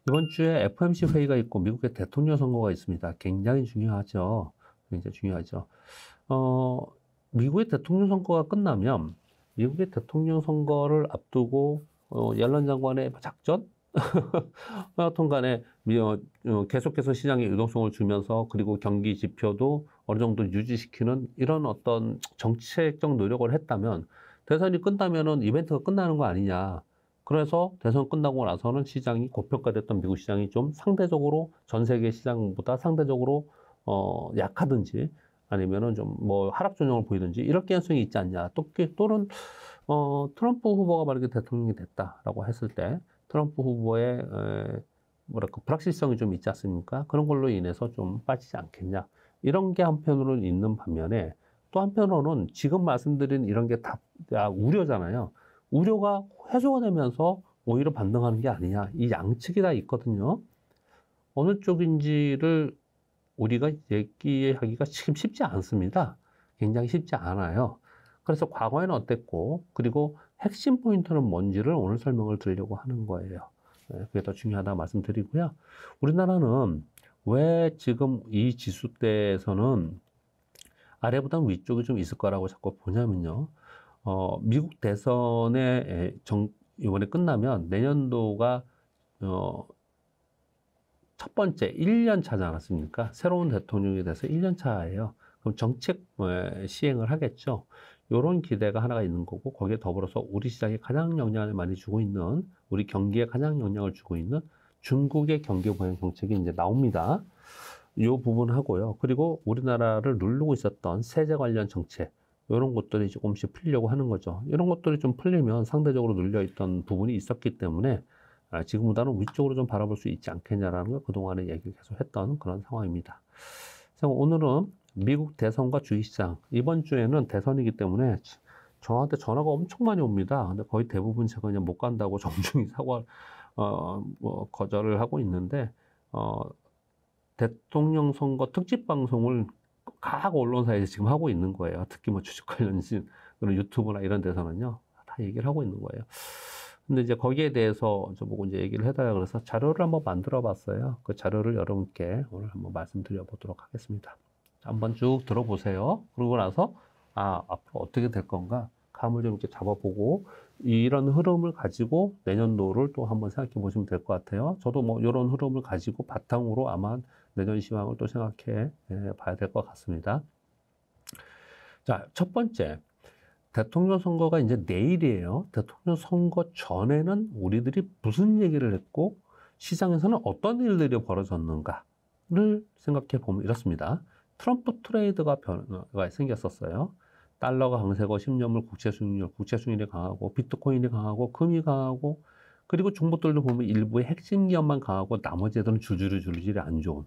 이번 주에 FOMC 회의가 있고 미국의 대통령 선거가 있습니다. 굉장히 중요하죠. 굉장히 중요하죠. 어, 미국의 대통령 선거가 끝나면 미국의 대통령 선거를 앞두고 옐런 장관의 작전? 하여튼 간에 계속해서 시장에 유동성을 주면서 그리고 경기 지표도 어느 정도 유지시키는 이런 어떤 정책적 노력을 했다면 대선이 끝나면은 이벤트가 끝나는 거 아니냐. 그래서 대선 끝나고 나서는 시장이 고평가됐던 미국 시장이 좀 상대적으로 전 세계 시장보다 상대적으로 약하든지 아니면은 좀 뭐 하락 조정을 보이든지 이럴 가능성이 있지 않냐. 또는 트럼프 후보가 만약에 대통령이 됐다라고 했을 때 트럼프 후보의 뭐랄까 불확실성이 좀 있지 않습니까? 그런 걸로 인해서 좀 빠지지 않겠냐. 이런 게 한편으로는 있는 반면에 또 한편으로는 지금 말씀드린 이런 게 다 우려잖아요. 우려가 해소가 되면서 오히려 반등하는 게 아니냐. 이 양측이 다 있거든요. 어느 쪽인지를 우리가 얘기하기가 지금 쉽지 않습니다. 굉장히 쉽지 않아요. 그래서 과거에는 어땠고, 그리고 핵심 포인트는 뭔지를 오늘 설명을 드리려고 하는 거예요. 그게 더 중요하다 말씀드리고요. 우리나라는 왜 지금 이 지수대에서는 아래보다 위쪽이 좀 있을 거라고 자꾸 보냐면요. 미국 대선에 이번에 끝나면 내년도가, 첫 번째 1년 차지 않았습니까? 새로운 대통령이 돼서 1년 차예요. 그럼 정책 시행을 하겠죠. 이런 기대가 하나가 있는 거고 거기에 더불어서 우리 시장에 가장 영향을 많이 주고 있는 우리 경기에 가장 영향을 주고 있는 중국의 경기 부양 정책이 이제 나옵니다. 이 부분 하고요. 그리고 우리나라를 누르고 있었던 세제 관련 정책 이런 것들이 조금씩 풀리려고 하는 거죠. 이런 것들이 좀 풀리면 상대적으로 눌려있던 부분이 있었기 때문에 지금보다는 위쪽으로 좀 바라볼 수 있지 않겠냐라는 걸 그동안에 얘기를 계속 했던 그런 상황입니다. 그래서 오늘은 미국 대선과 주식시장, 이번 주에는 대선이기 때문에 저한테 전화가 엄청 많이 옵니다. 근데 거의 대부분 제가 그냥 못 간다고 정중히 거절을 하고 있는데, 대통령 선거 특집 방송을 각 언론사에서 지금 하고 있는 거예요. 특히 뭐 주식 관련신, 그런 유튜브나 이런 데서는요, 다 얘기를 하고 있는 거예요. 근데 이제 거기에 대해서 저보고 이제 얘기를 해달라 그래서 자료를 한번 만들어 봤어요. 그 자료를 여러분께 오늘 한번 말씀드려 보도록 하겠습니다. 한번 쭉 들어보세요. 그러고 나서, 앞으로 어떻게 될 건가? 감을 좀 이렇게 잡아보고, 이런 흐름을 가지고 내년도를 또 한번 생각해 보시면 될 것 같아요. 저도 뭐 이런 흐름을 가지고 바탕으로 아마 내년 시황을 또 생각해 봐야 될 것 같습니다. 자, 첫 번째. 대통령 선거가 이제 내일이에요. 대통령 선거 전에는 우리들이 무슨 얘기를 했고 시장에서는 어떤 일들이 벌어졌는가를 생각해 보면 이렇습니다. 트럼프 트레이드가 변화가 생겼었어요. 달러가 강세고 10년물 국채 수익률이 강하고 비트코인이 강하고 금이 강하고 그리고 중국들도 보면 일부의 핵심 기업만 강하고 나머지 애들은 줄줄이 안 좋은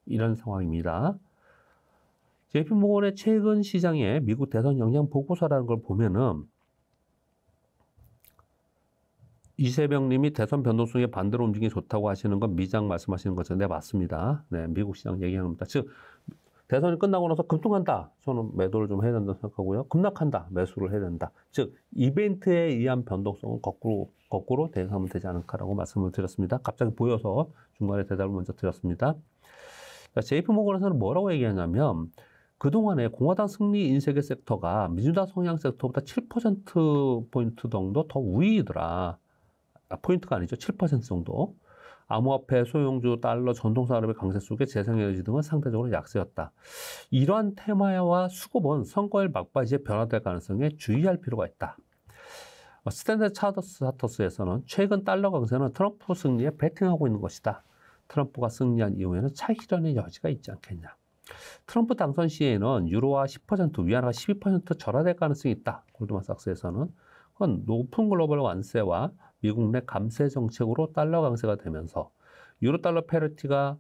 이런 상황입니다. JP모건의 최근 시장의 미국 대선 영향 보고서라는 걸 보면은 이세병 님이 대선 변동성에 반대로 움직임이 좋다고 하시는 건 미장 말씀하시는 거죠. 네, 맞습니다. 네, 미국 시장 얘기합니다. 즉, 대선이 끝나고 나서 급등한다. 저는 매도를 좀 해야 된다고 생각하고요. 급락한다. 매수를 해야 된다. 즉, 이벤트에 의한 변동성은 거꾸로 대응하면 되지 않을까라고 말씀을 드렸습니다. 갑자기 보여서 중간에 대답을 먼저 드렸습니다. JP모건에서는 뭐라고 얘기하냐면, 그동안에 공화당 승리 인세계 섹터가 민주당 성향 섹터보다 7%포인트 정도 더 우위이더라. 포인트가 아니죠. 7% 정도. 암호화폐, 소형주, 달러, 전통산업의 강세 속에 재생에너지 등은 상대적으로 약세였다. 이러한 테마와 수급은 선거일 막바지에 변화될 가능성에 주의할 필요가 있다. 스탠다드 차트에서는 최근 달러 강세는 트럼프 승리에 베팅하고 있는 것이다. 트럼프가 승리한 이후에는 차익실현의 여지가 있지 않겠냐. 트럼프 당선 시에는 유로화 10%, 위안화가 12% 절하될 가능성이 있다. 골드만삭스에서는. 그건 높은 글로벌 완세와 미국 내 감세 정책으로 달러 강세가 되면서 유로 달러 페리티가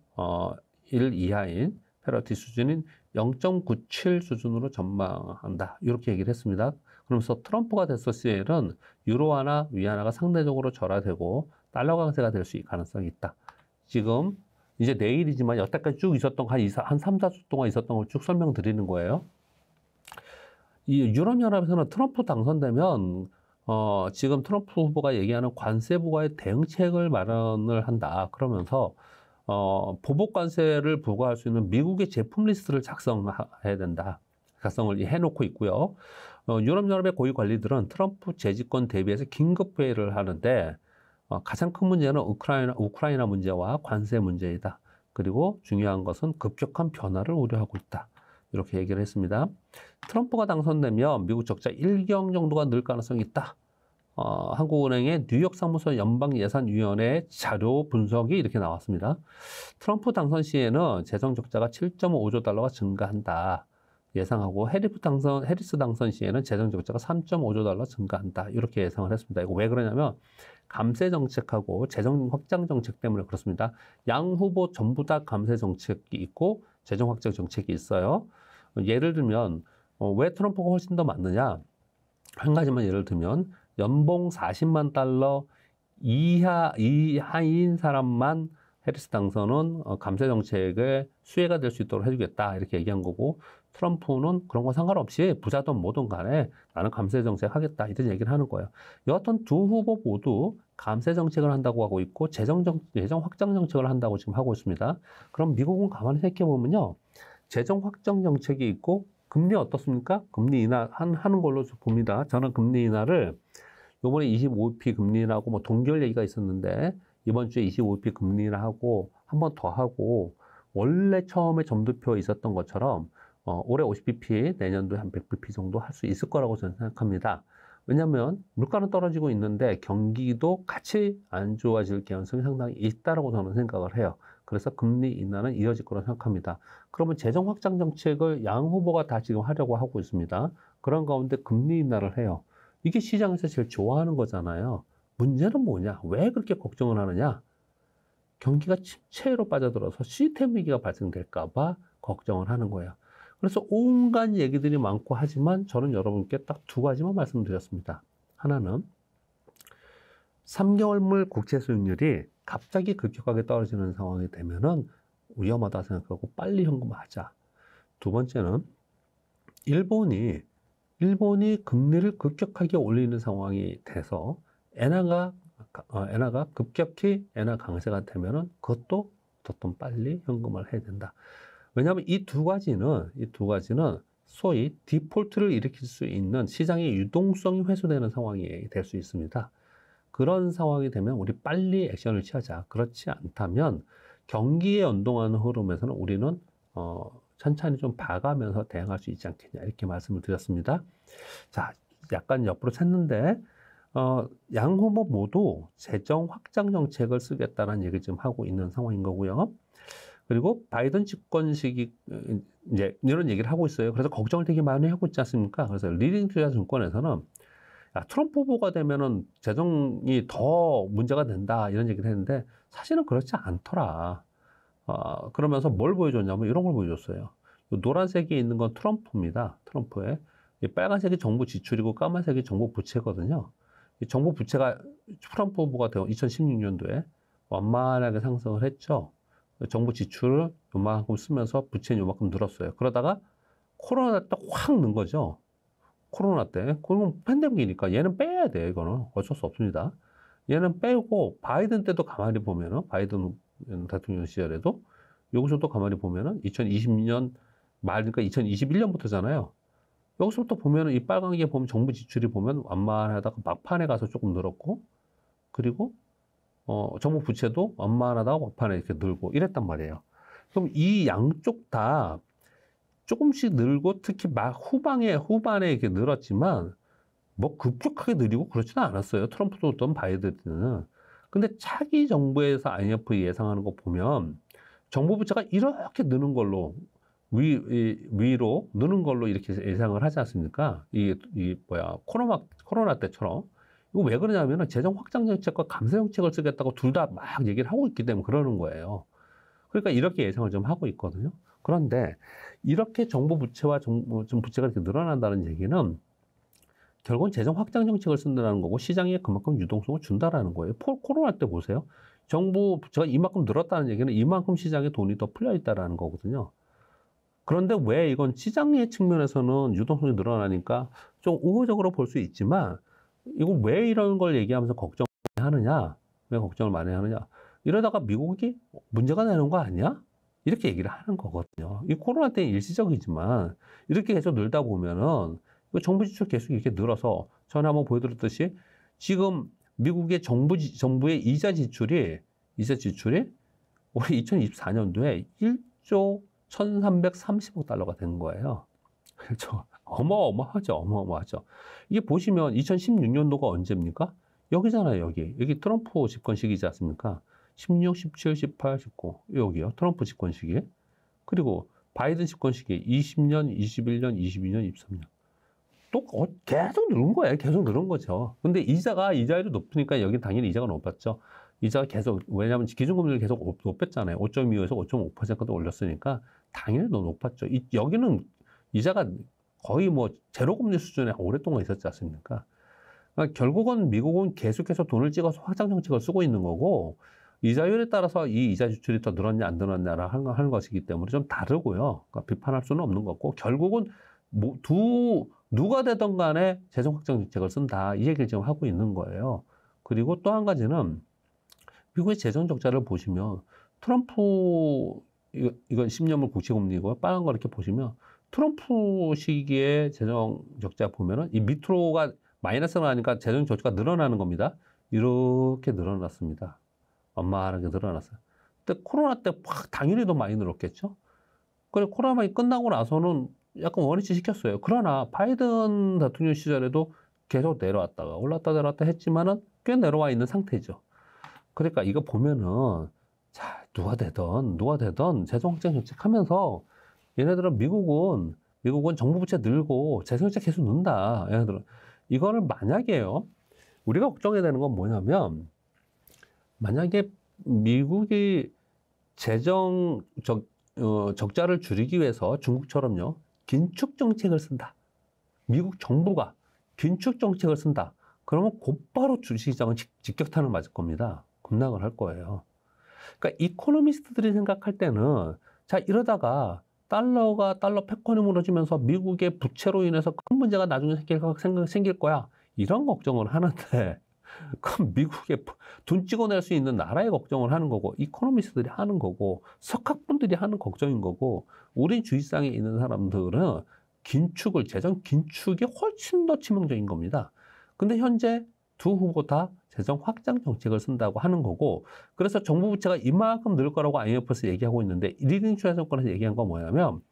1 이하인 페리티 수준인 0.97 수준으로 전망한다. 이렇게 얘기를 했습니다. 그러면서 트럼프가 됐을 시에는 유로화나 위안화가 상대적으로 절하되고 달러 강세가 될 수 있을 가능성이 있다. 지금 이제 내일이지만 여태까지 쭉 있었던 한 3, 4주 동안 있었던 걸 쭉 설명드리는 거예요. 이 유럽연합에서는 트럼프 당선되면 지금 트럼프 후보가 얘기하는 관세 부과의 대응책을 마련을 한다. 그러면서 보복 관세를 부과할 수 있는 미국의 제품 리스트를 작성해야 된다. 작성을 해놓고 있고요. 유럽연합의 고위 관리들은 트럼프 재집권 대비해서 긴급 회의를 하는데 가장 큰 문제는 우크라이나 문제와 관세 문제이다. 그리고 중요한 것은 급격한 변화를 우려하고 있다. 이렇게 얘기를 했습니다. 트럼프가 당선되면 미국 적자 1경 정도가 늘 가능성이 있다. 한국은행의 뉴욕 사무소 연방예산위원회 자료 분석이 이렇게 나왔습니다. 트럼프 당선 시에는 재정 적자가 7.5조 달러가 증가한다. 예상하고 해리스 당선 시에는 재정 적자가 3.5조 달러 증가한다. 이렇게 예상을 했습니다. 이거 왜 그러냐면 감세 정책하고 재정 확장 정책 때문에 그렇습니다. 양 후보 전부 다 감세 정책이 있고 재정 확장 정책이 있어요. 예를 들면 왜 트럼프가 훨씬 더 많느냐? 한 가지만 예를 들면 연봉 40만 달러 이하인 사람만 해리스 당선은 감세 정책의 수혜가 될 수 있도록 해주겠다 이렇게 얘기한 거고, 트럼프는 그런 거 상관없이 부자든 뭐든 간에 나는 감세 정책 하겠다 이런 얘기를 하는 거예요. 여하튼 두 후보 모두 감세 정책을 한다고 하고 있고 재정 확장 정책을 한다고 지금 하고 있습니다. 그럼 미국은 가만히 생각해 보면요, 재정 확장 정책이 있고 금리 어떻습니까? 금리 인하 하는 걸로 봅니다. 저는 금리 인하를 요번에 25bp 금리 인하고 뭐 동결 얘기가 있었는데 이번 주에 25bp 금리 인하하고 한 번 더 하고, 원래 처음에 점도표에 있었던 것처럼 올해 50bp, 내년도에 한 100bp 정도 할 수 있을 거라고 저는 생각합니다. 왜냐하면 물가는 떨어지고 있는데 경기도 같이 안 좋아질 가능성이 상당히 있다라고 저는 생각을 해요. 그래서 금리 인하는 이어질 거라고 생각합니다. 그러면 재정 확장 정책을 양 후보가 다 지금 하려고 하고 있습니다. 그런 가운데 금리 인하를 해요. 이게 시장에서 제일 좋아하는 거잖아요. 문제는 뭐냐? 왜 그렇게 걱정을 하느냐? 경기가 침체로 빠져들어서 시스템 위기가 발생될까 봐 걱정을 하는 거예요. 그래서 온갖 얘기들이 많고 하지만 저는 여러분께 딱 두 가지만 말씀드렸습니다. 하나는 3개월물 국채 수익률이 갑자기 급격하게 떨어지는 상황이 되면은 위험하다 생각하고 빨리 현금화하자. 두 번째는 일본이 금리를 급격하게 올리는 상황이 돼서 엔화가 급격히 엔화 강세가 되면은 그것도 더 빨리 현금화를 해야 된다. 왜냐하면 이 두 가지는 소위 디폴트를 일으킬 수 있는 시장의 유동성이 회수되는 상황이 될 수 있습니다. 그런 상황이 되면 우리 빨리 액션을 취하자. 그렇지 않다면 경기에 연동하는 흐름에서는 우리는 천천히 좀 봐가면서 대응할 수 있지 않겠냐 이렇게 말씀을 드렸습니다. 자, 약간 옆으로 샜는데 양 후보 모두 재정 확장 정책을 쓰겠다는 얘기를 지금 하고 있는 상황인 거고요. 그리고 바이든 집권 시기 이제 이런 얘기를 하고 있어요. 그래서 걱정을 되게 많이 하고 있지 않습니까? 그래서 리딩 투자증권에서는 트럼프 후보가 되면은 재정이 더 문제가 된다 이런 얘기를 했는데 사실은 그렇지 않더라. 그러면서 뭘 보여줬냐면 이런 걸 보여줬어요. 노란색이 있는 건 트럼프입니다. 트럼프의. 이 빨간색이 정부 지출이고 까만색이 정부 부채거든요. 이 정부 부채가 트럼프 후보가 되어 2016년도에 완만하게 상승을 했죠. 정부 지출을 요만큼 쓰면서 부채는 요만큼 늘었어요. 그러다가 코로나 때 확 는 거죠. 코로나 때. 그건 팬데믹이니까 얘는 빼야 돼. 이거는 어쩔 수 없습니다. 얘는 빼고 바이든 때도 가만히 보면은 바이든 대통령 시절에도 여기서도 가만히 보면은 2020년 말, 그러니까 2021년부터잖아요. 여기서부터 보면은 이 빨간 게 보면 정부 지출이 보면 완만하다가 막판에 가서 조금 늘었고, 그리고 정부 부채도 완만하다가 막판에 이렇게 늘고 이랬단 말이에요. 그럼 이 양쪽 다 조금씩 늘고 특히 막 후반에 이렇게 늘었지만 뭐 급격하게 느리고 그렇지는 않았어요. 트럼프도 어떤 바이든은. 근데 차기 정부에서 IMF 예상하는 거 보면 정부 부채가 이렇게 느는 걸로 위로 느는 걸로 이렇게 예상을 하지 않습니까? 코로나 때처럼. 이거 왜 그러냐면은 재정 확장 정책과 감세 정책을 쓰겠다고 둘 다 막 얘기를 하고 있기 때문에 그러는 거예요. 그러니까 이렇게 예상을 좀 하고 있거든요. 그런데 이렇게 정부 부채와 좀 부채가 이렇게 늘어난다는 얘기는 결국은 재정 확장 정책을 쓴다는 거고 시장에 그만큼 유동성을 준다라는 거예요. 코로나 때 보세요. 정부 부채가 이만큼 늘었다는 얘기는 이만큼 시장에 돈이 더 풀려 있다라는 거거든요. 그런데 왜 이건 시장의 측면에서는 유동성이 늘어나니까 좀 우호적으로 볼 수 있지만 이거 왜 이런 걸 얘기하면서 걱정을 하느냐? 왜 걱정을 많이 하느냐? 이러다가 미국이 문제가 되는 거 아니야? 이렇게 얘기를 하는 거거든요. 이 코로나 때는 일시적이지만 이렇게 계속 늘다 보면은 정부 지출 계속 이렇게 늘어서 전에 한번 보여드렸듯이 지금 미국의 정부의 이자 지출이 올해 2024년도에 1조 1,330억 달러가 된 거예요. 그렇죠. 어마어마하죠. 이게 보시면 2016년도가 언제입니까? 여기잖아요, 여기. 여기 트럼프 집권 시기지 않습니까? 16, 17, 18, 19. 여기요. 트럼프 집권 시기. 그리고 바이든 집권 시기 20년, 21년, 22년, 23년. 또 계속 늘은 거예요. 계속 늘은 거죠. 근데 이자율이 높으니까 여기 당연히 이자가 높았죠. 이자가 계속, 왜냐하면 기준금리를 계속 높였잖아요. 5.25에서 5.5%까지 올렸으니까 당연히 더 높았죠. 여기는 이자가 거의 뭐 제로금리 수준에 오랫동안 있었지 않습니까? 그러니까 결국은 미국은 계속해서 돈을 찍어서 확장 정책을 쓰고 있는 거고, 이자율에 따라서 이 이자 지출이 더 늘었냐 안 늘었냐를 하는 것이기 때문에 좀 다르고요. 그러니까 비판할 수는 없는 거고, 결국은 누가 되든 간에 재정 확장 정책을 쓴다, 이 얘기를 지금 하고 있는 거예요. 그리고 또 한 가지는 미국의 재정 적자를 보시면 트럼프, 이건 10년물 국채금리고 빨간 거 이렇게 보시면 트럼프 시기에 재정 적자 보면은 이 밑으로가 마이너스가 나니까 재정 적자가 늘어나는 겁니다. 이렇게 늘어났습니다. 엄마하게 늘어났어요. 근데 코로나 때 확 당연히 더 많이 늘었겠죠. 그래 코로나가 끝나고 나서는 약간 원위치 시켰어요. 그러나 바이든 대통령 시절에도 계속 내려왔다가 올랐다 내려왔다 했지만은 꽤 내려와 있는 상태죠. 그러니까 이거 보면은 자 누가 되던 재정 확장 정책 하면서 얘네들은 미국은 정부 부채 늘고 재정 정책 계속 는다. 얘네들은 이거를 만약에요. 우리가 걱정해야 되는 건 뭐냐면 만약에 미국이 재정 적자를 줄이기 위해서 중국처럼요. 긴축 정책을 쓴다. 미국 정부가 긴축 정책을 쓴다. 그러면 곧바로 주식시장은 직격탄을 맞을 겁니다. 급락을 할 거예요. 그러니까 이코노미스트들이 생각할 때는 자 이러다가 달러 패권이 무너지면서 미국의 부채로 인해서 큰 문제가 나중에 생길 거야. 이런 걱정을 하는데 그럼 미국에 돈 찍어낼 수 있는 나라의 걱정을 하는 거고 이코노미스트들이 하는 거고 석학분들이 하는 걱정인 거고 우리 주식시장에 있는 사람들은 재정 긴축이 훨씬 더 치명적인 겁니다. 근데 현재 두 후보 다 재정 확장 정책을 쓴다고 하는 거고 그래서 정부 부채가 이만큼 늘 거라고 IMF에서 얘기하고 있는데 리딩 추세정권에서 얘기한 건 뭐냐면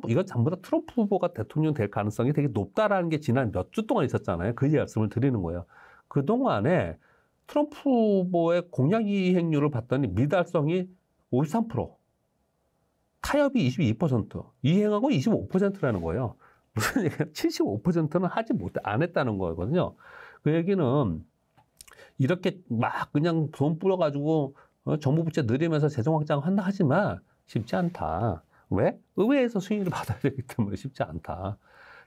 이건 전부 다 트럼프 후보가 대통령 될 가능성이 되게 높다라는 게 지난 몇 주 동안 있었잖아요. 그 말씀을 드리는 거예요. 그동안에 트럼프 후보의 공약 이행률을 봤더니 미달성이 53%, 타협이 22%, 이행하고 25%라는 거예요. 무슨 얘기야? 75%는 안 했다는 거거든요. 그 얘기는 이렇게 막 그냥 돈 뿌려가지고 정부 부채 늘리면서 재정 확장한다 하지만 쉽지 않다. 왜? 의회에서 승인을 받아야 되기 때문에 쉽지 않다.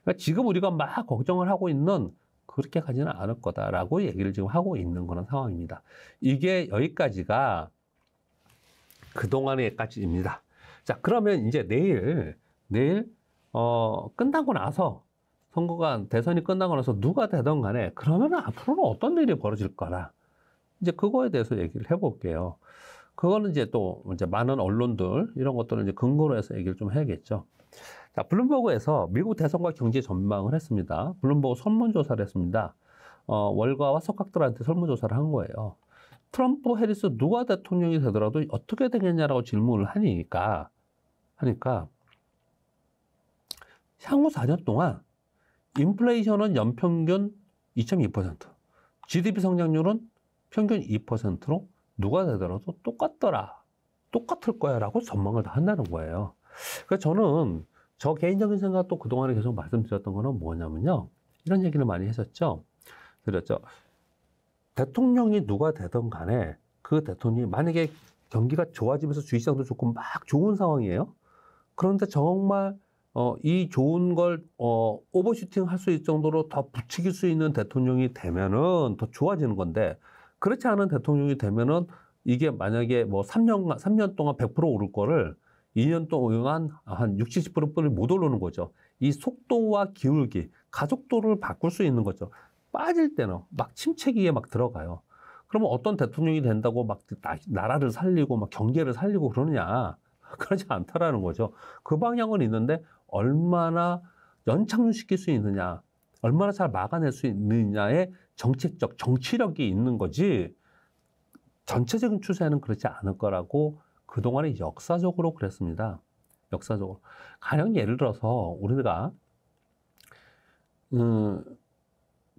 그러니까 지금 우리가 막 걱정을 하고 있는 그렇게 가지는 않을 거다라고 얘기를 지금 하고 있는 그런 상황입니다. 이게 여기까지가 그동안에까지입니다. 자, 그러면 이제 내일 끝나고 나서 대선이 끝나고 나서 누가 되든 간에 그러면 앞으로는 어떤 일이 벌어질 거라. 이제 그거에 대해서 얘기를 해볼게요. 그거는 이제 많은 언론들 이런 것들을 이제 근거로 해서 얘기를 좀 해야겠죠. 자, 블룸버그에서 미국 대선과 경제 전망을 했습니다. 블룸버그 설문조사를 했습니다. 월가와 석학들한테 설문조사를 한 거예요. 트럼프, 해리스 누가 대통령이 되더라도 어떻게 되겠냐라고 질문을 하니까 향후 4년 동안 인플레이션은 연평균 2.2%, GDP 성장률은 평균 2%로 누가 되더라도 똑같을 거야라고 전망을 다 한다는 거예요. 그래서 저는 저 개인적인 생각도 그동안에 계속 말씀드렸던 거는 뭐냐면요. 이런 얘기를 많이 했었죠. 그랬죠. 대통령이 누가 되든 간에 그 대통령이 만약에 경기가 좋아지면서 주식시장도 좋고 막 좋은 상황이에요. 그런데 정말 이 좋은 걸 오버슈팅 할 수 있을 정도로 더 부추길 수 있는 대통령이 되면은 더 좋아지는 건데 그렇지 않은 대통령이 되면은 이게 만약에 뭐 3년 동안 100% 오를 거를 2년 동안 한 60, 70%뿐이 못 오르는 거죠. 이 속도와 기울기, 가속도를 바꿀 수 있는 거죠. 빠질 때는 막 침체기에 막 들어가요. 그러면 어떤 대통령이 된다고 막 나라를 살리고 막 경제를 살리고 그러느냐? 그러지 않다라는 거죠. 그 방향은 있는데 얼마나 연착륙시킬 수 있느냐, 얼마나 잘 막아낼 수 있느냐의 정책적 정치력이 있는 거지 전체적인 추세는 그렇지 않을 거라고 그동안에 역사적으로 그랬습니다. 역사적으로. 가령 예를 들어서 우리가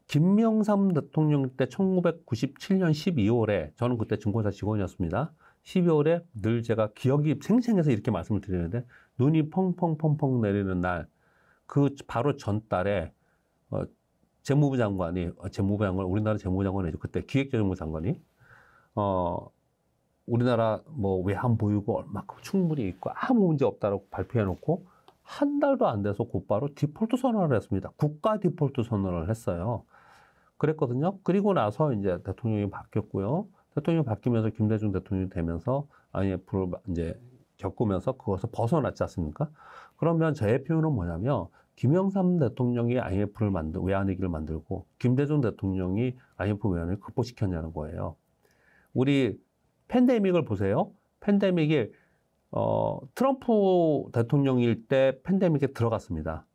김명삼 대통령 때 1997년 12월에 저는 그때 증권사 직원이었습니다. 12월에 늘 제가 기억이 생생해서 이렇게 말씀을 드리는데 눈이 펑펑펑펑 내리는 날 그 바로 전달에 재무부 장관이 우리나라 재무부 장관이죠. 그때 기획재정부 장관이 우리나라 뭐 외환 보유고 얼마큼 충분히 있고 아무 문제 없다라고 발표해 놓고 한 달도 안 돼서 곧바로 디폴트 선언을 했습니다. 국가 디폴트 선언을 했어요. 그랬거든요. 그리고 나서 이제 대통령이 바뀌었고요. 대통령이 바뀌면서 김대중 대통령이 되면서 IMF를 이제 겪으면서 그것을 벗어났지 않습니까? 그러면 저의 표현은 뭐냐면 김영삼 대통령이 IMF를 외환위기를 만들고 김대중 대통령이 IMF 외환을 극복시켰냐는 거예요. 우리 팬데믹을 보세요. 팬데믹이 트럼프 대통령일 때 팬데믹에 들어갔습니다.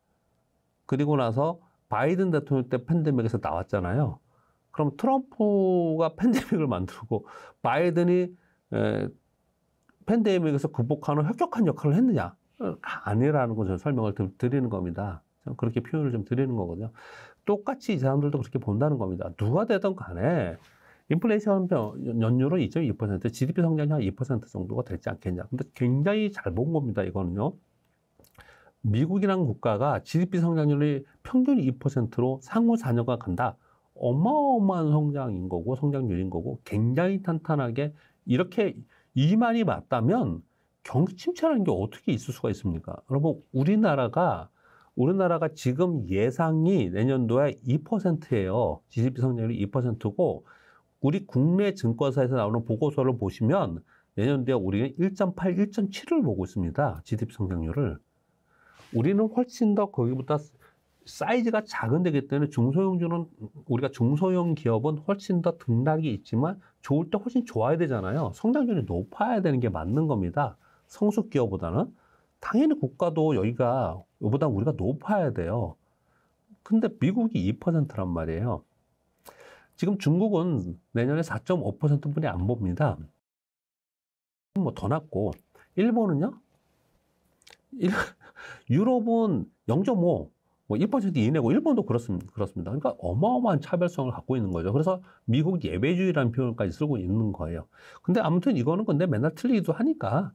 그리고 나서 바이든 대통령 때 팬데믹에서 나왔잖아요. 그럼 트럼프가 팬데믹을 만들고 바이든이 팬데믹에서 극복하는 혁혁한 역할을 했느냐? 아니라는 걸 설명을 드리는 겁니다. 그렇게 표현을 좀 드리는 거거든요. 똑같이 이 사람들도 그렇게 본다는 겁니다. 누가 되든 간에 인플레이션 연율은 2.2%, GDP 성장이 한 2% 정도가 되지 않겠냐. 근데 굉장히 잘 본 겁니다, 이거는요. 미국이라는 국가가 GDP 성장률이 평균 2%로 상호 4년간 간다. 어마어마한 성장인 거고, 성장률인 거고, 굉장히 탄탄하게 이렇게 이만이 맞다면 경기 침체라는 게 어떻게 있을 수가 있습니까? 여러분, 우리나라가 지금 예상이 내년도에 2%예요. GDP 성장률이 2%고, 우리 국내 증권사에서 나오는 보고서를 보시면 내년도에 우리는 1.8, 1.7을 보고 있습니다. GDP 성장률을. 우리는 훨씬 더 거기보다 사이즈가 작은 데기 때문에 우리가 중소형 기업은 훨씬 더 등락이 있지만 좋을 때 훨씬 좋아야 되잖아요. 성장률이 높아야 되는 게 맞는 겁니다. 성숙 기업보다는. 당연히 국가도 여기보다 우리가 높아야 돼요. 근데 미국이 2%란 말이에요. 지금 중국은 내년에 4.5%뿐이 안 봅니다. 뭐 더 낮고, 일본은요? 유럽은 0.5, 뭐 1% 이내고, 일본도 그렇습니다. 그러니까 어마어마한 차별성을 갖고 있는 거죠. 그래서 미국 예외주의라는 표현까지 쓰고 있는 거예요. 근데 아무튼 이거는 근데 맨날 틀리기도 하니까,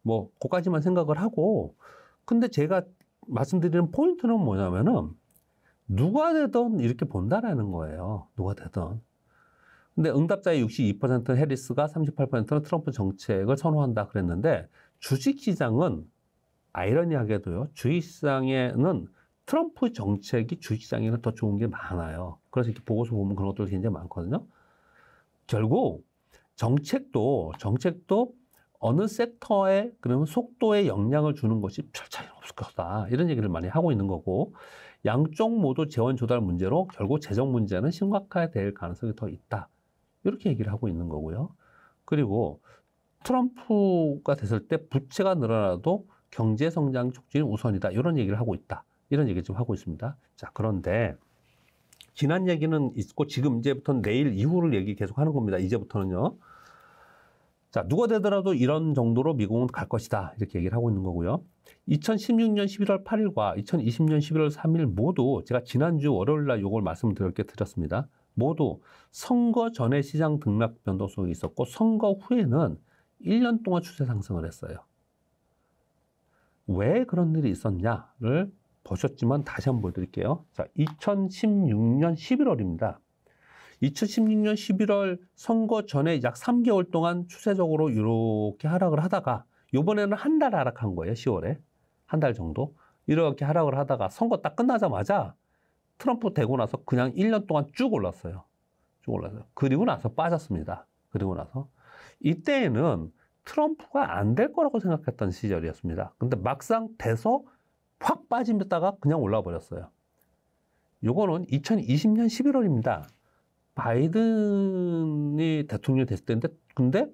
뭐, 그까지만 생각을 하고, 근데 제가 말씀드리는 포인트는 뭐냐면은, 누가 되든 이렇게 본다라는 거예요. 누가 되든. 근데 응답자의 62%는 해리스가 38%는 트럼프 정책을 선호한다 그랬는데 주식시장은 아이러니하게도요. 주식시장에는 트럼프 정책이 주식시장에는 더 좋은 게 많아요. 그래서 이렇게 보고서 보면 그런 것들이 굉장히 많거든요. 결국 정책도 어느 섹터에 그러면 속도에 영향을 주는 것이 별 차이는 없을 거다. 이런 얘기를 많이 하고 있는 거고 양쪽 모두 재원 조달 문제로 결국 재정 문제는 심각화될 가능성이 더 있다. 이렇게 얘기를 하고 있는 거고요. 그리고 트럼프가 됐을 때 부채가 늘어나도 경제 성장 촉진이 우선이다. 이런 얘기를 하고 있다. 이런 얘기를 좀 하고 있습니다. 자, 그런데 지난 얘기는 있고 지금 이제부터는 내일 이후를 얘기 계속 하는 겁니다. 이제부터는요. 자, 누가 되더라도 이런 정도로 미국은 갈 것이다. 이렇게 얘기를 하고 있는 거고요. 2016년 11월 8일과 2020년 11월 3일 모두 제가 지난주 월요일 날 이걸 말씀드렸습니다. 모두 선거 전에 시장 등락 변동성이 있었고 선거 후에는 1년 동안 추세 상승을 했어요. 왜 그런 일이 있었냐를 보셨지만 다시 한번 보여드릴게요. 자, 2016년 11월입니다. 2016년 11월 선거 전에 약 3개월 동안 추세적으로 이렇게 하락을 하다가 이번에는 한 달 하락한 거예요. 10월에. 한 달 정도. 이렇게 하락을 하다가 선거 딱 끝나자마자 트럼프 되고 나서 그냥 1년 동안 쭉 올랐어요. 그리고 나서 빠졌습니다. 그리고 나서. 이때에는 트럼프가 안 될 거라고 생각했던 시절이었습니다. 근데 막상 돼서 확 빠지다가 그냥 올라 버렸어요. 요거는 2020년 11월입니다. 바이든이 대통령이 됐을 때인데, 근데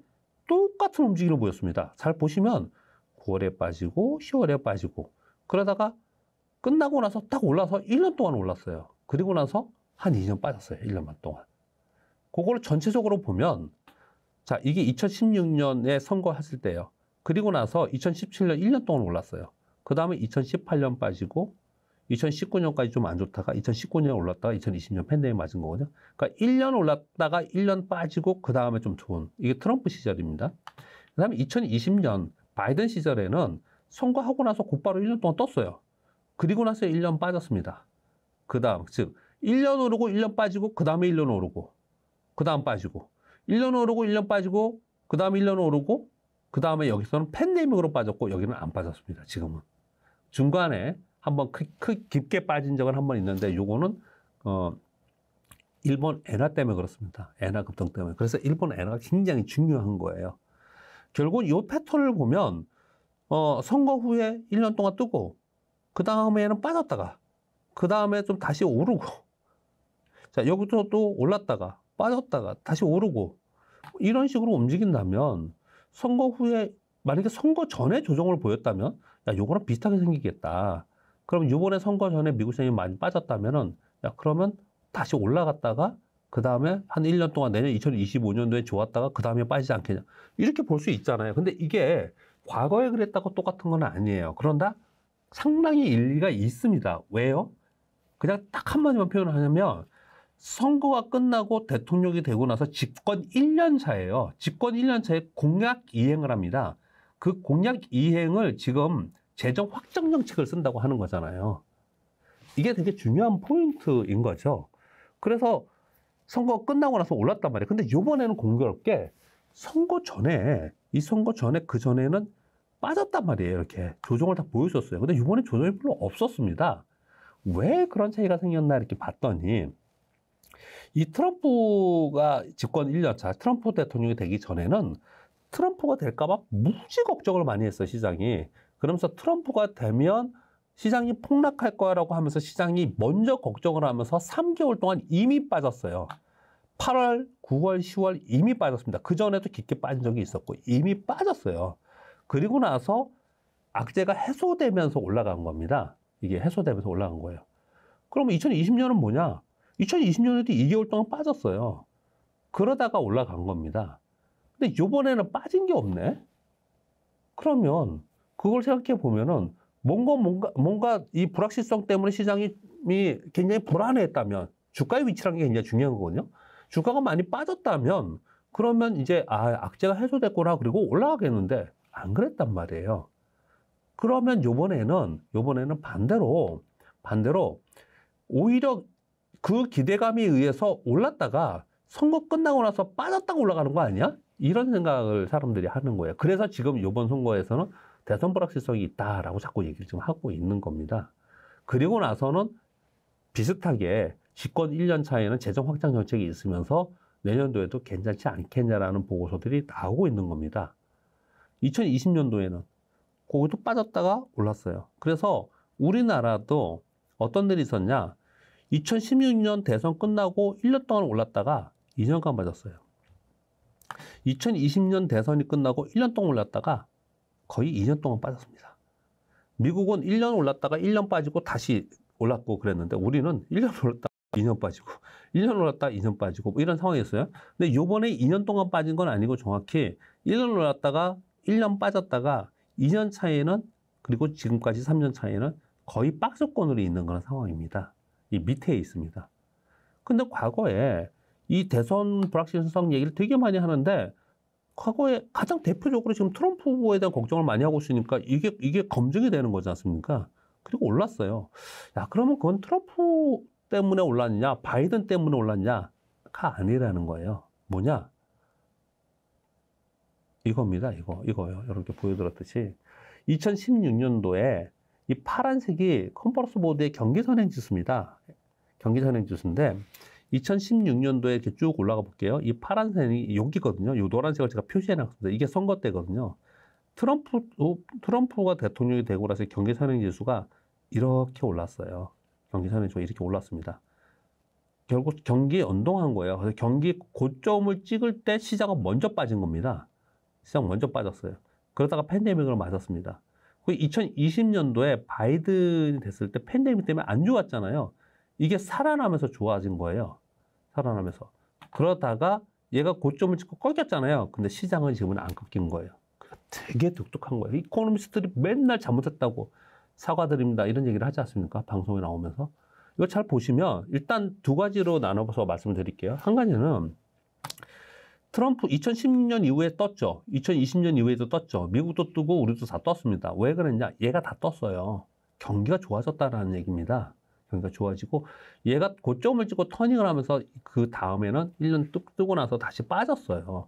똑같은 움직임을 보였습니다. 잘 보시면 9월에 빠지고 10월에 빠지고 그러다가 끝나고 나서 딱 올라서 1년 동안 올랐어요. 그리고 나서 한 2년 빠졌어요. 1년 반 동안. 그거를 전체적으로 보면 자, 이게 2016년에 선거했을 때예요. 그리고 나서 2017년 1년 동안 올랐어요. 그 다음에 2018년 빠지고 2019년까지 좀 안 좋다가 2019년에 올랐다가 2020년 팬데믹 맞은 거거든요. 그러니까 1년 올랐다가 1년 빠지고 그 다음에 좀 좋은 이게 트럼프 시절입니다. 그 다음에 2020년 바이든 시절에는 선거하고 나서 곧바로 1년 동안 떴어요. 그리고 나서 1년 빠졌습니다. 그 다음 즉 1년 오르고 1년 빠지고 그 다음에 1년 오르고 그 다음 빠지고 1년 오르고 1년 빠지고 그 다음에 1년 오르고 그 다음에 여기서는 팬데믹으로 빠졌고 여기는 안 빠졌습니다. 지금은 중간에 한번 깊게 빠진 적은 한 번 있는데 요거는 일본 엔화 때문에 그렇습니다. 엔화 급등 때문에. 그래서 일본 엔화가 굉장히 중요한 거예요. 결국 요 패턴을 보면 선거 후에 1년 동안 뜨고 그 다음에는 빠졌다가 그 다음에 좀 다시 오르고 자 여기서 또 올랐다가 빠졌다가 다시 오르고 이런 식으로 움직인다면 선거 후에 만약에 선거 전에 조정을 보였다면 야 요거랑 비슷하게 생기겠다. 그럼 이번에 선거 전에 미국 시장이 많이 빠졌다면은 야 그러면 다시 올라갔다가 그 다음에 한 1년 동안 내년 2025년도에 좋았다가 그 다음에 빠지지 않겠냐 이렇게 볼 수 있잖아요. 근데 이게 과거에 그랬다고 똑같은 건 아니에요. 그런데 상당히 일리가 있습니다. 왜요? 그냥 딱 한마디만 표현을 하냐면 선거가 끝나고 대통령이 되고 나서 집권 1년 차예요. 집권 1년 차에 공약 이행을 합니다. 그 공약 이행을 지금 재정 확장 정책을 쓴다고 하는 거잖아요. 이게 되게 중요한 포인트인 거죠. 그래서 선거 끝나고 나서 올랐단 말이에요. 근데 이번에는 공교롭게 선거 전에 그 전에는 빠졌단 말이에요. 이렇게 조정을 다 보여줬어요. 근데 이번에 조정이 별로 없었습니다. 왜 그런 차이가 생겼나 이렇게 봤더니 이 트럼프가 집권 1년 차 트럼프 대통령이 되기 전에는 트럼프가 될까봐 무지 걱정을 많이 했어요. 시장이. 그러면서 트럼프가 되면 시장이 폭락할 거라고 하면서 시장이 먼저 걱정을 하면서 3개월 동안 이미 빠졌어요. 8월, 9월, 10월 이미 빠졌습니다. 그전에도 깊게 빠진 적이 있었고 이미 빠졌어요. 그리고 나서 악재가 해소되면서 올라간 겁니다. 이게 해소되면서 올라간 거예요. 그러면 2020년은 뭐냐? 2020년에도 2개월 동안 빠졌어요. 그러다가 올라간 겁니다. 근데 이번에는 빠진 게 없네? 그러면 그걸 생각해 보면은 뭔가 이 불확실성 때문에 시장이 굉장히 불안해했다면 주가의 위치라는 게 굉장히 중요한 거거든요. 주가가 많이 빠졌다면 그러면 이제 악재가 해소됐구나 그리고 올라가겠는데 안 그랬단 말이에요. 그러면 요번에는 반대로 오히려 그 기대감에 의해서 올랐다가 선거 끝나고 나서 빠졌다가 올라가는 거 아니야? 이런 생각을 사람들이 하는 거예요. 그래서 지금 이번 선거에서는 대선 불확실성이 있다라고 자꾸 얘기를 지금 하고 있는 겁니다. 그리고 나서는 비슷하게 집권 1년 차에는 재정 확장 정책이 있으면서 내년도에도 괜찮지 않겠냐라는 보고서들이 나오고 있는 겁니다. 2020년도에는 거기도 빠졌다가 올랐어요. 그래서 우리나라도 어떤 일이 있었냐? 2016년 대선 끝나고 1년 동안 올랐다가 2년간 빠졌어요. 2020년 대선이 끝나고 1년 동안 올랐다가 거의 2년 동안 빠졌습니다. 미국은 1년 올랐다가 1년 빠지고 다시 올랐고 그랬는데 우리는 1년 올랐다가 2년 빠지고 1년 올랐다가 2년 빠지고 뭐 이런 상황이었어요. 근데 요번에 2년 동안 빠진 건 아니고 정확히 1년 올랐다가 1년 빠졌다가 2년 차에는 그리고 지금까지 3년 차에는 거의 박스권으로 있는 그런 상황입니다. 이 밑에 있습니다. 근데 과거에 이 대선 불확실성 얘기를 되게 많이 하는데 과거에 가장 대표적으로 지금 트럼프 후보에 대한 걱정을 많이 하고 있으니까 이게 검증이 되는 거지 않습니까? 그리고 올랐어요. 야, 그러면 그건 트럼프 때문에 올랐냐, 바이든 때문에 올랐냐가 아니라는 거예요. 뭐냐? 이겁니다. 이거요. 이렇게 보여드렸듯이 2016년도에 이 파란색이 컨퍼런스 보드의 경기선행지수입니다. 경기선행지수인데 2016년도에 이렇게 쭉 올라가 볼게요. 이 파란색이 여기거든요. 이 노란색을 제가 표시해 놨습니다. 이게 선거 때거든요. 트럼프가 대통령이 되고 나서 경기선행지수가 이렇게 올랐어요. 경기 선행지수가 이렇게 올랐습니다. 결국 경기에 연동한 거예요. 그래서 경기 고점을 찍을 때 시장은 먼저 빠진 겁니다. 시장 먼저 빠졌어요. 그러다가 팬데믹을 맞았습니다. 2020년도에 바이든이 됐을 때 팬데믹 때문에 안 좋았잖아요. 이게 살아나면서 좋아진 거예요. 살아나면서. 그러다가 얘가 고점을 찍고 꺾였잖아요. 근데 시장은 지금은 안 꺾인 거예요. 되게 독특한 거예요. 이코노미스트들이 맨날 잘못했다고 사과드립니다. 이런 얘기를 하지 않습니까? 방송에 나오면서. 이거 잘 보시면 일단 두 가지로 나눠서 말씀을 드릴게요. 한 가지는 트럼프 2016년 이후에 떴죠. 2020년 이후에도 떴죠. 미국도 뜨고 우리도 다 떴습니다. 왜 그랬냐? 얘가 다 떴어요. 경기가 좋아졌다라는 얘기입니다. 경기가 좋아지고 얘가 고점을 찍고 터닝을 하면서 그 다음에는 1년 뜨고 나서 다시 빠졌어요.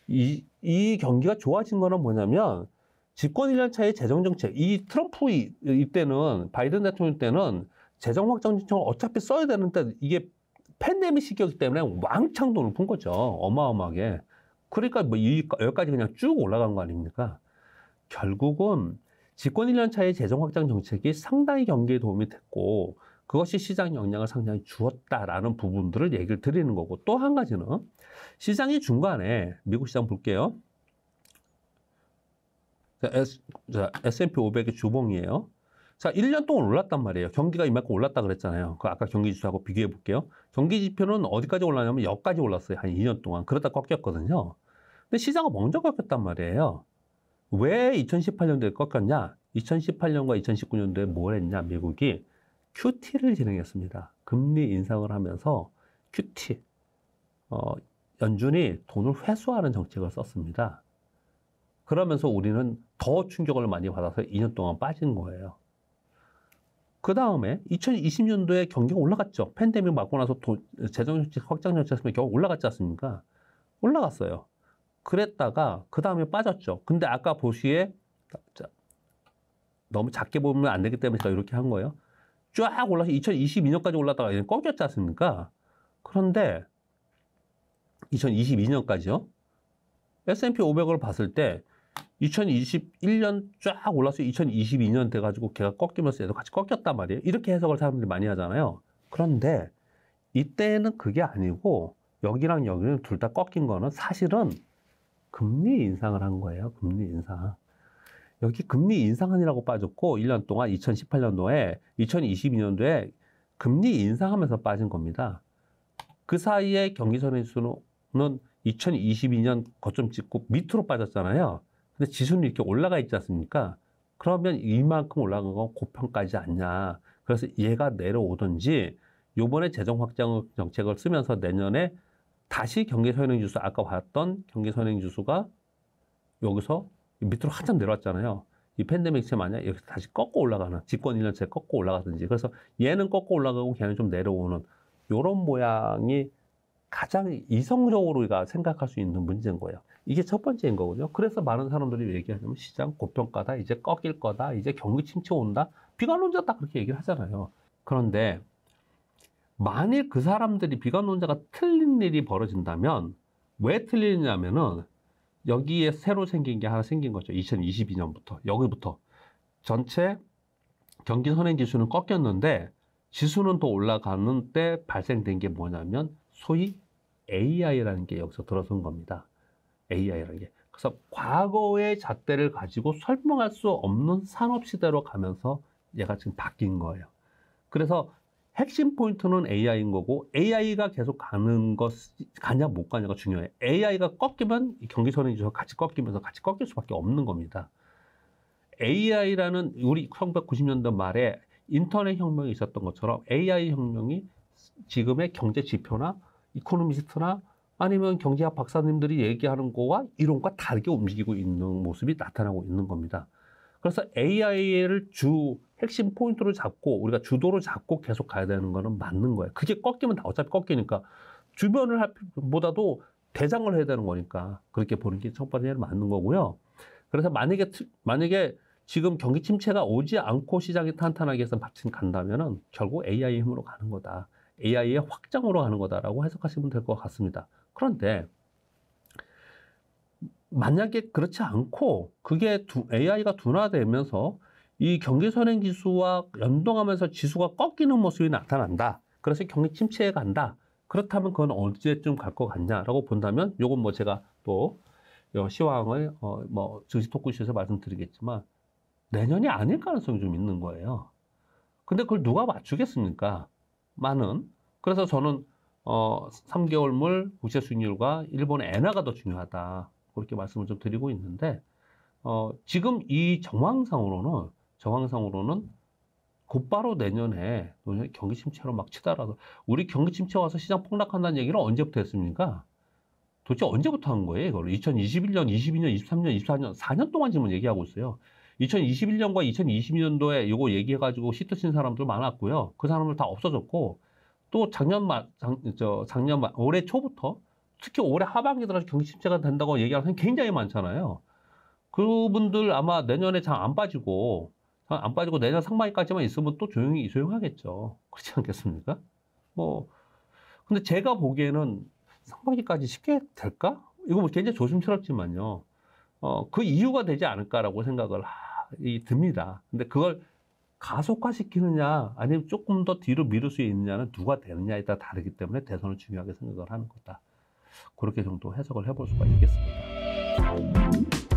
이 경기가 좋아진 거는 뭐냐면 집권 1년 차의 재정정책, 이 트럼프 이때는 바이든 대통령 때는 재정 확장 정책을 어차피 써야 되는데 이게 팬데믹 시기였기 때문에 왕창 돈을 푼 거죠. 어마어마하게. 그러니까 뭐 여기까지 그냥 쭉 올라간 거 아닙니까? 결국은 집권 1년 차의 재정 확장 정책이 상당히 경기에 도움이 됐고 그것이 시장 영향을 상당히 주었다라는 부분들을 얘기를 드리는 거고 또 한 가지는 시장이 중간에 미국 시장 볼게요. S&P 500의 주봉이에요. 자, 1년 동안 올랐단 말이에요. 경기가 이만큼 올랐다 그랬잖아요. 그 아까 경기 지수하고 비교해 볼게요. 경기 지표는 어디까지 올랐냐면 여기까지 올랐어요. 한 2년 동안. 그러다 꺾였거든요. 근데 시장은 먼저 꺾였단 말이에요. 왜 2018년도에 꺾였냐? 2018년과 2019년도에 뭘 했냐? 미국이 QT를 진행했습니다. 금리 인상을 하면서 QT, 연준이 돈을 회수하는 정책을 썼습니다. 그러면서 우리는 더 충격을 많이 받아서 2년 동안 빠진 거예요. 그 다음에 2020년도에 경기가 올라갔죠. 팬데믹 맞고 나서 재정정책 확장 정책이면 겨우 올라갔지 않습니까? 올라갔어요. 그랬다가 그 다음에 빠졌죠. 근데 아까 보시에 너무 작게 보면 안 되기 때문에 제가 이렇게 한 거예요. 쫙 올라서 2022년까지 올랐다가 이제 꺾였지 않습니까? 그런데 2022년까지요. S&P 500을 봤을 때 2021년 쫙 올라서 2022년 돼가지고 걔가 꺾이면서 얘도 같이 꺾였단 말이에요. 이렇게 해석을 사람들이 많이 하잖아요. 그런데 이때는 그게 아니고 여기랑 여기는 둘 다 꺾인 거는 사실은 금리 인상을 한 거예요. 금리 인상. 여기 금리 인상하느라고 빠졌고 1년 동안 2018년도에 2022년도에 금리 인상하면서 빠진 겁니다. 그 사이에 경기선행지수는 2022년 거점 찍고 밑으로 빠졌잖아요. 근데 지수는 이렇게 올라가 있지 않습니까? 그러면 이만큼 올라간 건 고평가지 않냐. 그래서 얘가 내려오든지 요번에 재정 확장 정책을 쓰면서 내년에 다시 경기선행지수 아까 봤던 경기선행지수가 여기서 밑으로 한참 내려왔잖아요. 이 팬데믹 때 만약 여기서 다시 꺾고 올라가는 집권 1년째 꺾고 올라가든지 그래서 얘는 꺾고 올라가고 걔는 좀 내려오는 요런 모양이 가장 이성적으로 우리가 생각할 수 있는 문제인 거예요. 이게 첫 번째인 거거든요. 그래서 많은 사람들이 얘기하자면 시장 고평가다, 이제 꺾일 거다, 이제 경기 침체 온다. 비관론자다 그렇게 얘기를 하잖아요. 그런데 만일 그 사람들이 비관론자가 틀린 일이 벌어진다면 왜 틀리냐면은 여기에 새로 생긴 게 하나 생긴 거죠. 2022년부터 여기부터 전체 경기 선행지수는 꺾였는데 지수는 더 올라가는 때 발생된 게 뭐냐면 소위 AI라는 게 여기서 들어선 겁니다. AI라는 게. 그래서 과거의 잣대를 가지고 설명할 수 없는 산업시대로 가면서 얘가 지금 바뀐 거예요. 그래서 핵심 포인트는 AI인 거고 AI가 계속 가냐 못 가냐가 중요해요. AI가 꺾이면 경기선행지수가 같이 꺾이면서 같이 꺾일 수밖에 없는 겁니다. AI라는 우리 1990년대 말에 인터넷 혁명이 있었던 것처럼 AI 혁명이 지금의 경제 지표나 이코노미스트나 아니면 경제학 박사님들이 얘기하는 거와 이론과 다르게 움직이고 있는 모습이 나타나고 있는 겁니다. 그래서 AI를 핵심 포인트로 잡고 우리가 주도를 잡고 계속 가야 되는 거는 맞는 거예요. 그게 꺾이면 다 어차피 꺾이니까 주변을 할 보다도 대장을 해야 되는 거니까 그렇게 보는 게 첫 번째로 맞는 거고요. 그래서 만약에 지금 경기 침체가 오지 않고 시장이 탄탄하게 해서 마침 간다면은 결국 AI의 힘으로 가는 거다. AI의 확장으로 가는 거다라고 해석하시면 될 것 같습니다. 그런데 만약에 그렇지 않고 그게 AI가 둔화되면서 이 경기 선행 지수와 연동하면서 지수가 꺾이는 모습이 나타난다. 그래서 경기 침체에 간다. 그렇다면 그건 언제쯤 갈 것 같냐라고 본다면, 요건 뭐 제가 또 시황을 뭐 증시 토크쇼에서 말씀드리겠지만 내년이 아닐 가능성이 좀 있는 거예요. 근데 그걸 누가 맞추겠습니까? 그래서 저는 3개월물 국채 수익률과 일본의 엔화가 더 중요하다. 그렇게 말씀을 좀 드리고 있는데, 지금 이 정황상으로는 곧바로 내년에 경기 침체로 막 치달아서, 우리 경기 침체 와서 시장 폭락한다는 얘기를 언제부터 했습니까? 도대체 언제부터 한 거예요, 이걸? 2021년, 22년, 23년, 24년, 4년 동안 지금 얘기하고 있어요. 2021년과 2022년도에 이거 얘기해가지고 시트 친 사람들 많았고요. 그 사람들 다 없어졌고, 또 작년 올해 초부터, 특히 올해 하반기 들어서 경기 침체가 된다고 얘기하는 사람이 굉장히 많잖아요. 그분들 아마 내년에 장 안 빠지고 내년 상반기까지만 있으면 또 조용하겠죠. 그렇지 않겠습니까? 근데 제가 보기에는 상반기까지 쉽게 될까? 이거 뭐 굉장히 조심스럽지만요. 그 이유가 되지 않을까라고 생각을 듭니다. 근데 그걸 가속화시키느냐, 아니면 조금 더 뒤로 미룰 수 있느냐는 누가 되느냐에 따라 다르기 때문에 대선을 중요하게 생각을 하는 거다. 그렇게 정도 해석을 해볼 수가 있겠습니다.